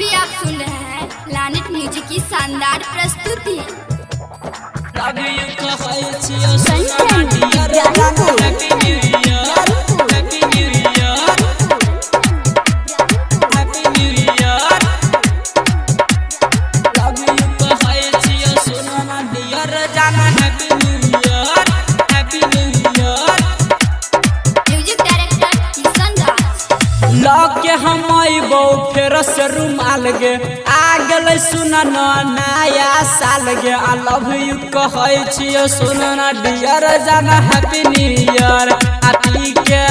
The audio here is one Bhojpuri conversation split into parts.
अभी आप सुन रहे हैं प्लैनेट म्यूजिक की शानदार प्रस्तुति। लग के हम अबो फेर से रुमाल गे आ गए सुन नया साल गे आई लव यू कहै छियो सुन ना डियर जाना हैप्पी न्यू ईयर आ पी के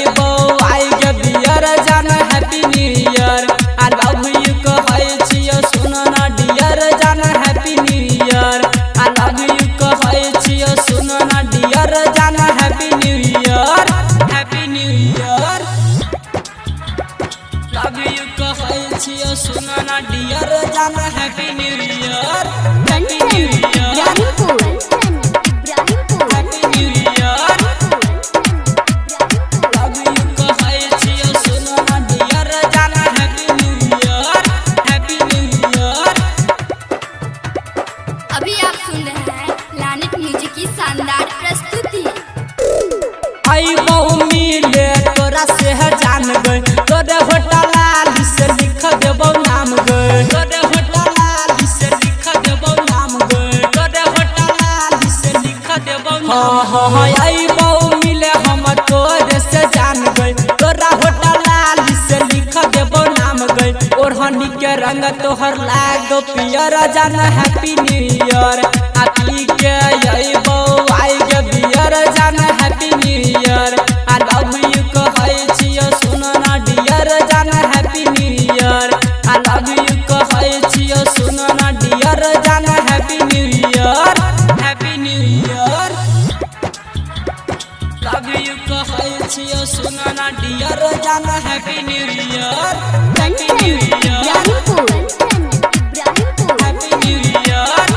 अबो आई गे डियर जाना happy new year I love you कहै छियो सुन ना डियर जाना happy new year I love you कहै छियो सुन ना डियर जाना happy new year happy new year love you कहै छियो सुन ना डियर जाना happy new year happy new year happy new year love you कहै छियो सुन ना डियर जाना happy new year happy new year. अभी आप सुन रहे हैं प्लैनेट म्यूजिक की शानदार प्रस्तुति। आई बहु मिले तोरा से जान गए तोरे होटल से लिख देबो नाम गए तोरे होटल से लिख देबो नाम गए तोरे होटल से लिख देबो हाँ आई बहु मिले हम तोरे से जान गए तोरा होटल से लिख देबो नाम गए ओढ़नी के रंग तोहर लागो पियर जाना हैप्पी न्यू ईयर आ पी के अबो आई गे बियर जाना happy new year I love you कहै छियो सुन ना डियर जाना happy new year I love you कहै छियो सुन ना डियर जाना happy new year happy new year love you कहै छियो सुन ना डियर जाना happy new year happy new year happy new year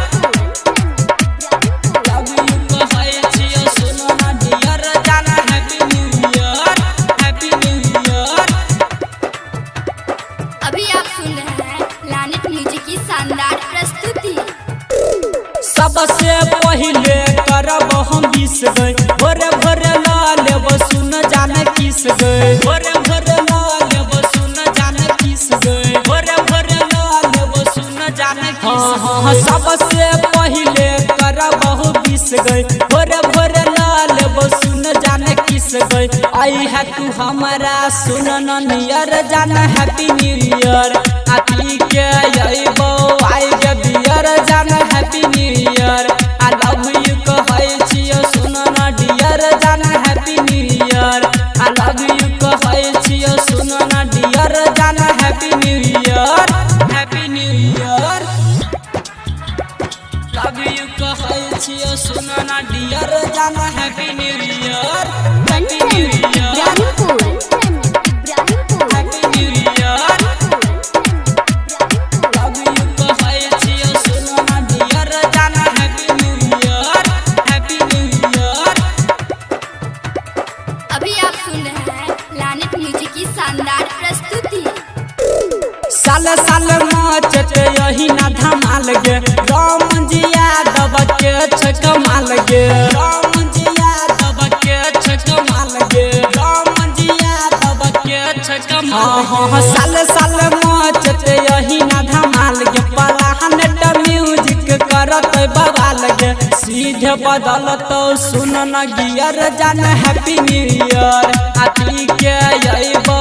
love you कहै छियो सुन ना डियर जाना happy new year happy new year. अभी आप सुन रहे हैं प्लैनेट म्यूजिक की शानदार प्रस्तुति। सबसे पहले करब हम बिस गए भोरे भोरे ला लेब सुन जाने किस गए भोरे भोरे ला लेब सुन जाने किस गए भोरे भोरे ला लेब सुन जाने किस हाँ सबसे पहले करब हम बिस गए भोरे भोरे ला लेब सुन जाने किस गए आई है तू हमारा सुन न नियर जाना हैप्पी न्यू ईयर आ पी के अबो आई गे बियर जाना happy new year I love you कहै छियो सुन ना डियर जाना happy new year I love you कहै छियो सुन ना डियर जाना happy new year happy new year love you कहै छियो सुन ना डियर जाना happy new year happy new year happy new year love you कहै छियो सुन ना डियर जाना happy new year happy new year. अभी आप सुन रहे हैं प्लैनेट म्यूजिक की शानदार प्रस्तुति। साल साल नाचत यही ना धमाल गे राम जी यादव के छकमाल गे राम जी यादव के छकमाल गे राम जी यादव के छकमाल हाँ साल साल नाचत यही ना धमाल गे प्लैनेट म्यूजिक करत बवाल गे सीधे बदलत सुन न गियर जाना हैप्पी न्यू ईयर आ पी के अबो